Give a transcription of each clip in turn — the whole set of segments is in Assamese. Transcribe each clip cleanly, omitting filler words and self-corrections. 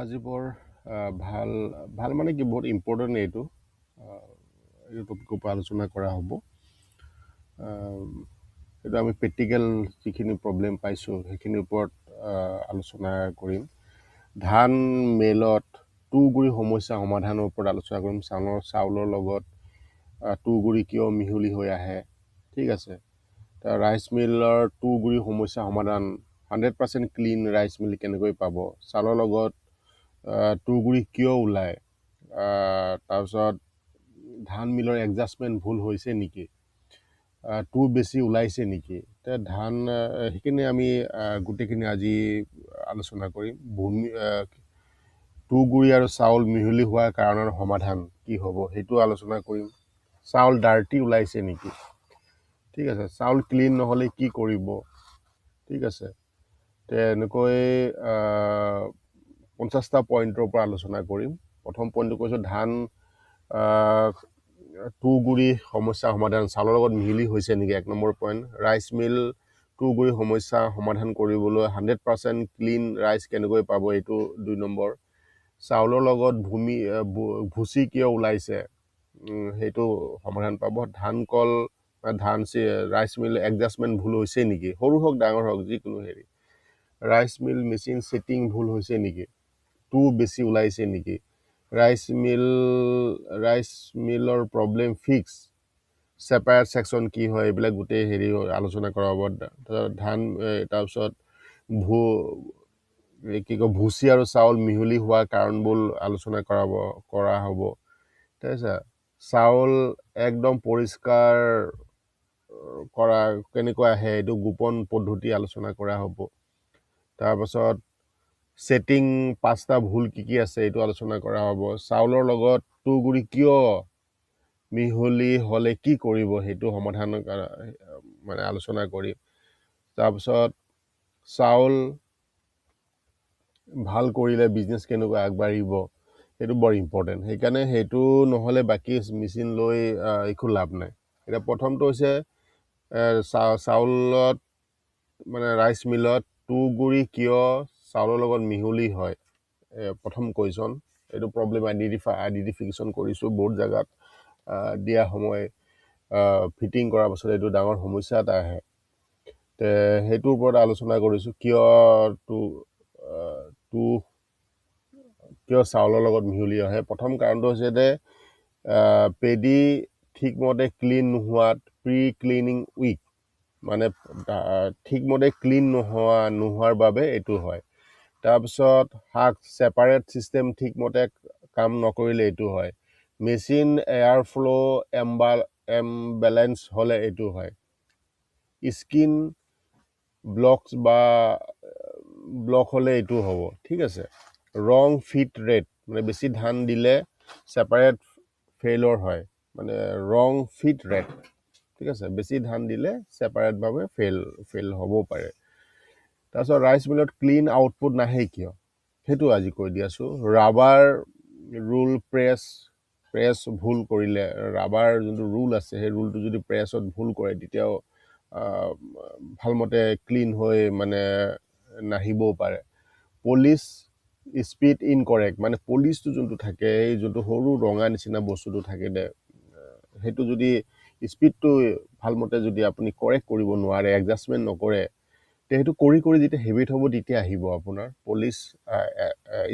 আজি বৰ ভাল ভাল মানে কি বহুত ইম্পৰ্টেণ্ট এইটো টপিকৰ পৰা আলোচনা কৰা হ'ব। এইটো আমি প্ৰেক্টিকেল যিখিনি প্ৰব্লেম পাইছোঁ সেইখিনিৰ ওপৰত আলোচনা কৰিম। ধান মেলত তুঁহগুৰি সমস্যা সমাধানৰ ওপৰত আলোচনা কৰিম। চাউলৰ লগত তুঁহগুৰি কিয় মিহলি হৈ আহে, ঠিক আছে। ৰাইচ মিলৰ তুঁহগুৰি সমস্যা সমাধান 100% ক্লিন ৰাইচ মিল কেনেকৈ পাব, চাউলৰ লগত তুঁহগুৰি কিয় ওলায়, তাৰপিছত ধান মিলৰ এডজাষ্টমেণ্ট ভুল হৈছে নেকি, তুঁহ বেছি ওলাইছে নেকি, ধান সেইখিনি আমি গোটেইখিনি আজি আলোচনা কৰিম। তুঁহগুৰি আৰু চাউল মিহলি হোৱাৰ কাৰণৰ সমাধান কি হ'ব সেইটো আলোচনা কৰিম। চাউল ডাৰ্টি ওলাইছে নেকি, ঠিক আছে, চাউল ক্লিন নহ'লে কি কৰিব, ঠিক আছে। এনেকৈ 50টা পইণ্টৰ পৰা আলোচনা কৰিম। প্ৰথম পইণ্টটো কৈছোঁ ধান তুঁহগুৰি সমস্যা সমাধান চাউলৰ লগত মিহলি হৈছে নেকি, 1 নম্বৰ পইণ্ট। ৰাইচ মিল তুঁহগুৰি সমস্যা সমাধান কৰিবলৈ 100% ক্লিন ৰাইচ কেনেকৈ পাব, এইটো 2 নম্বৰ। চাউলৰ লগত ভুচি কিয় ওলাইছে সেইটো সমাধান পাব। ৰাইচ মিল এডজাষ্টমেণ্ট ভুল হৈছে নেকি, সৰু হওক ডাঙৰ হওক যিকোনো হেৰি। ৰাইচ মিল মেচিন ছেটিং ভুল হৈছে নেকি, তুঁহ বেছি ওলাইছে নেকি, ৰাইচ মিলৰ প্ৰব্লেম ফিক্স, ছেপাৰেট ছেকশ্যন কি হয়, এইবিলাক গোটেই হেৰি আলোচনা কৰা হ'ব। তাৰপিছত ভুচি আৰু চাউল মিহলি হোৱা কাৰণবোৰ আলোচনা কৰা হ'ব। তাৰপিছত চাউল একদম পৰিষ্কাৰ কৰা কেনেকৈ আহে, এইটো গোপন পদ্ধতি আলোচনা কৰা হ'ব। তাৰপাছত ছেটিং 5টা ভুল কি আছে এইটো আলোচনা কৰা হ'ব। চাউলৰ লগত তুঁহগুৰি কিয় মিহলি হ'লে কি কৰিব সেইটো সমাধান মানে আলোচনা কৰিম। তাৰপিছত চাউল ভাল কৰিলে বিজনেছ কেনেকৈ আগবাঢ়িব সেইটো বৰ ইম্পৰ্টেণ্ট, সেইকাৰণে সেইটো নহ'লে বাকী মেচিন লৈ একো লাভ নাই। এতিয়া প্ৰথমটো হৈছে চাউলত মানে ৰাইচ মিলত তুঁহগুৰি কিয় চাউলৰ লগত মিহলি হয়, প্ৰথম কুৱেশ্যন। এইটো প্ৰব্লেম আইডেণ্টিফিকেশ্যন কৰিছোঁ বহুত জেগাত দিয়া সময় ফিটিং কৰাৰ পাছত এইটো ডাঙৰ সমস্যা এটা আহে। সেইটোৰ ওপৰত আলোচনা কৰিছোঁ, কিয় চাউলৰ লগত মিহলি আহে। প্ৰথম কাৰণটো হৈছে যে পেডি ঠিকমতে ক্লিন নোহোৱাত, প্ৰি ক্লিনিং উইক, মানে ঠিকমতে ক্লিন নোহোৱাৰ বাবে এইটো হয়। তাৰপিছত ছেপাৰেট ছিষ্টেম ঠিকমতে কাম নকৰিলে এইটো হয়। মেচিন এয়াৰ ফ্ল' এমবেলেঞ্চ হ'লে এইটো হয়। স্কিন ব্লক হ'লে এইটো হ'ব, ঠিক আছে। ৰং ফিট ৰেট, মানে বেছি ধান দিলে ছেপাৰেট ফেইলৰ হয়, মানে ৰং ফিট ৰেট, ঠিক আছে। বেছি ধান দিলে ছেপাৰেটভাৱে ফেইল হ'ব পাৰে। তাৰপিছত ৰাইচ মিলত ক্লিন আউটপুট নাহে কিয়, সেইটো আজি কৈ দি আছোঁ। ৰাবাৰ ৰুল প্ৰেছ ভুল কৰিলে, ৰাবাৰ যোনটো ৰুল আছে সেই ৰুলটো যদি প্ৰেছত ভুল কৰে তেতিয়াও ভালমতে ক্লিন হৈ মানে নাহিবও পাৰে। পলিচ স্পীড ইনকৰেক্ট, মানে পলিচটো যোনটো থাকে, এই যোনটো সৰু ৰঙা নিচিনা বস্তুটো থাকে সেইটো যদি স্পীডটো ভালমতে যদি আপুনি কাৰেক্ট কৰিব নোৱাৰে, এডজাষ্টমেণ্ট নকৰে, সেইটো কৰি যেতিয়া হেবিট হ'ব তেতিয়া আহিব আপোনাৰ পলিচ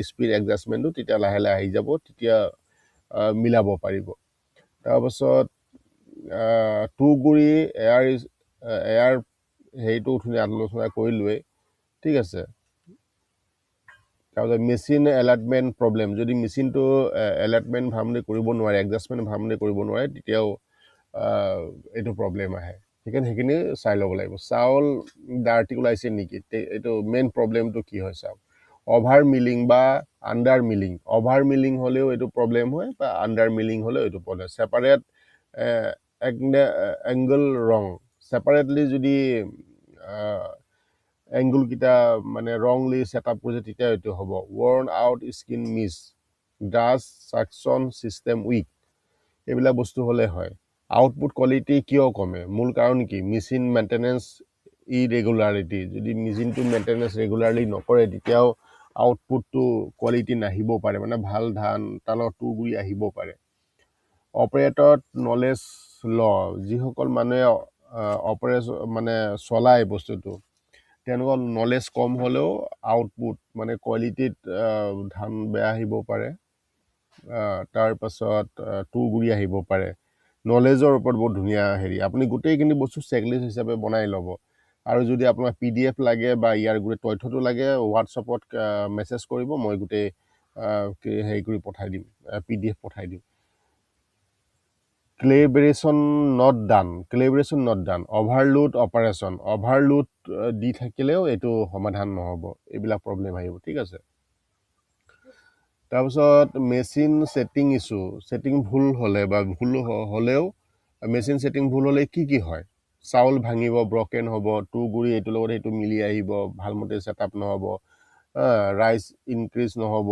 স্পীড এডজাষ্টমেণ্টটো, তেতিয়া লাহে লাহে আহি যাব, তেতিয়া মিলাব পাৰিব। তাৰপাছত তুঁহগুৰি এয়াৰ হেৰিটো উঠনি আলোচনা কৰিলোৱেই, ঠিক আছে। তাৰপিছত মেচিন এলাৰ্টমেণ্ট প্ৰব্লেম, যদি মেচিনটো এলাৰ্টমেণ্ট ভালমতে কৰিব নোৱাৰে, এডজাষ্টমেণ্ট ভালমতে কৰিব নোৱাৰে, তেতিয়াও এইটো প্ৰব্লেম আহে। সেইখিনি চাই ল'ব লাগিব। চাউল ডাৰ্টি ওলাইছে নেকি, এইটো মেইন প্ৰব্লেমটো কি হয় চাওক। অভাৰ মিলিং বা আণ্ডাৰ মিলিং, অভাৰ মিলিং হ'লেও এইটো প্ৰব্লেম হয়, বা আণ্ডাৰ মিলিং হ'লেও এইটো প্ৰব্লেম। ছেপাৰেট এংগল ৰং, ছেপাৰেটলি যদি এংগুলকেইটা মানে ৰংলি ছেট আপ কৰিছে তেতিয়া এইটো হ'ব। Worn out skin mesh, dust suction system weak, এইবিলাক বস্তু হ'লে হয়। আউটপুট কোৱালিটি কিয় কমে, মূল কাৰণ কি, মেচিন মেইনটেনেঞ্চ ইৰেগুলাৰিটি, যদি মেচিনটো মেইনটেনেঞ্চ ৰেগুলাৰলি নকৰে তেতিয়াও আউটপুটটো কোৱালিটি নাহিব পাৰে, মানে ভাল ধান তাৰ লগত তুঁহগুৰি আহিব পাৰে। অপাৰেটৰত নলেজ যিসকল মানুহে মানে চলায় বস্তুটো, তেওঁলোকৰ নলেজ কম হ'লেও আউটপুট মানে কোৱালিটিত ধান বেয়া আহিব পাৰে। তাৰপাছত তুঁহগুৰি আহিব পাৰে। নলেজৰ ওপৰত বহুত ধুনীয়া হেৰি, আপুনি গোটেইখিনি বস্তু চেকলিষ্ট হিচাপে বনাই ল'ব। আৰু যদি আপোনাক PDF লাগে বা ইয়াৰ গোটেই তথ্যটো লাগে, হোৱাটছআপত মেছেজ কৰিব, মই গোটেই হেৰি কৰি পঠাই দিম, PDF পঠাই দিম। Calibration not done, overload operation, overload দি থাকিলেও এইটো সমাধান নহ'ব, এইবিলাক প্ৰব্লেম আহিব, ঠিক আছে। তাৰপিছত মেচিন ছেটিং ইছ্যু, ছেটিং ভুল হ'লে বা ভুল হ'লেও মেচিন ছেটিং ভুল হ'লে কি হয়? চাউল ভাঙিব, ব্ৰকেন হ'ব, তুঁহগুৰি এইটোৰ লগত সেইটো মিলি আহিব, ভালমতে ছেটআপ নহ'ব, ৰাইচ ইনক্ৰিজ নহ'ব,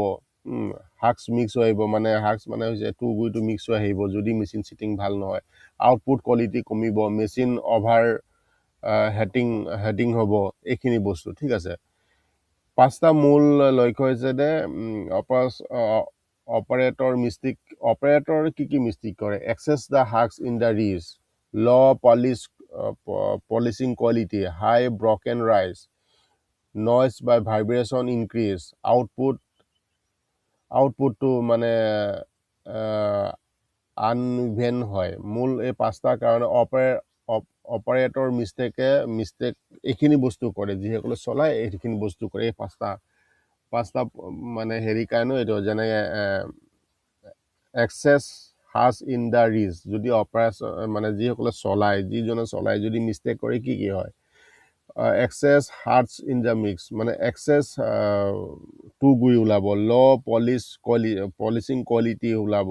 হাক্স মিক্স হৈ আহিব, মানে হাক্স মানে হৈছে তুঁহগুৰিটো মিক্স হৈ আহিব যদি মেচিন ছেটিং ভাল নহয়। আউটপুট কোৱালিটি কমিব, মেচিন অভাৰ হেডিং হ'ব, এইখিনি বস্তু, ঠিক আছে। 5টা মূল লক্ষ্য হৈছে যে অপাৰেটৰ মিষ্টেক, অপাৰেটৰ কি মিষ্টেক কৰে? Excess the husks in the ridge, polishing quality, high broken rice, noise by vibration increase, আউটপুটটো মানে আনইভেন হয়। মূল এই 5টাৰ কাৰণে অপাৰেটৰ মিষ্টেক এইখিনি বস্তু কৰে, যিসকলে চলায় এইখিনি বস্তু কৰে। এই পাঁচটা মানে হেৰি কাৰণেও এইটো, যেনেকৈ এক্সেছ হাছ ইন দ্য ৰিজ, যদি মানে যিজনে চলায় যদি মিষ্টেক কৰে কি হয়? এক্সেছ হাৰ্টছ ইন দ্য মিক্স, মানে এক্সেছ তুঁহগুৰি ওলাব, পলিচিং কোৱালিটি ওলাব,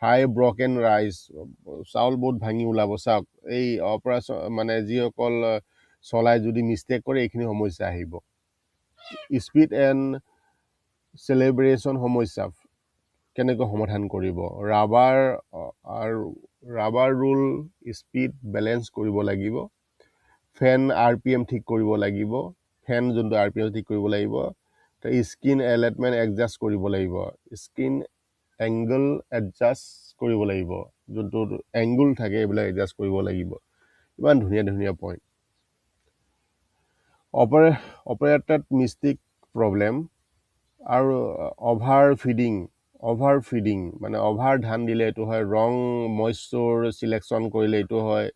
হাই ব্ৰকেন ৰাইচ, চাউল বহুত ভাঙি ওলাব। চাওক, এই মানে যিসকল চলায় যদি মিষ্টেক কৰে এইখিনি সমস্যা আহিব। স্পীড এণ্ড চেলিব্ৰেশ্যন সমস্যা কেনেকৈ সমাধান কৰিব? ৰাবাৰ ৰুল স্পীড বেলেঞ্চ কৰিব লাগিব, ফেন RPM ঠিক কৰিব লাগিব, যোনটো RPM ঠিক কৰিব লাগিব, স্কিন এলাইনমেণ্ট এডজাষ্ট কৰিব লাগিব, স্কিন এংগল এডজাষ্ট কৰিব লাগিব, যোনটো এংগুল থাকে এইবিলাক এডজাষ্ট কৰিব লাগিব। ইমান ধুনীয়া পইণ্ট। অপাৰেটড মিষ্টেক প্ৰব্লেম আৰু অভাৰ ফিডিং, মানে অভাৰ ধান দিলে এইটো হয়, ৰং মইশ্চাৰ চিলেকশ্যন কৰিলে এইটো হয়,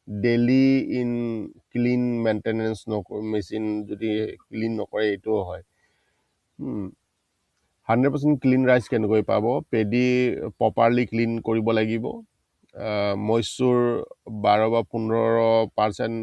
ডেইলি ক্লিন মেইনটেনেঞ্চ মেচিন যদি ক্লিন নকৰে এইটোও হয়। 100% ক্লিন ৰাইচ কেনেকৈ পাব? পেডি প্ৰপাৰলি ক্লিন কৰিব লাগিব, মইশ্চাৰ 12 বা 15%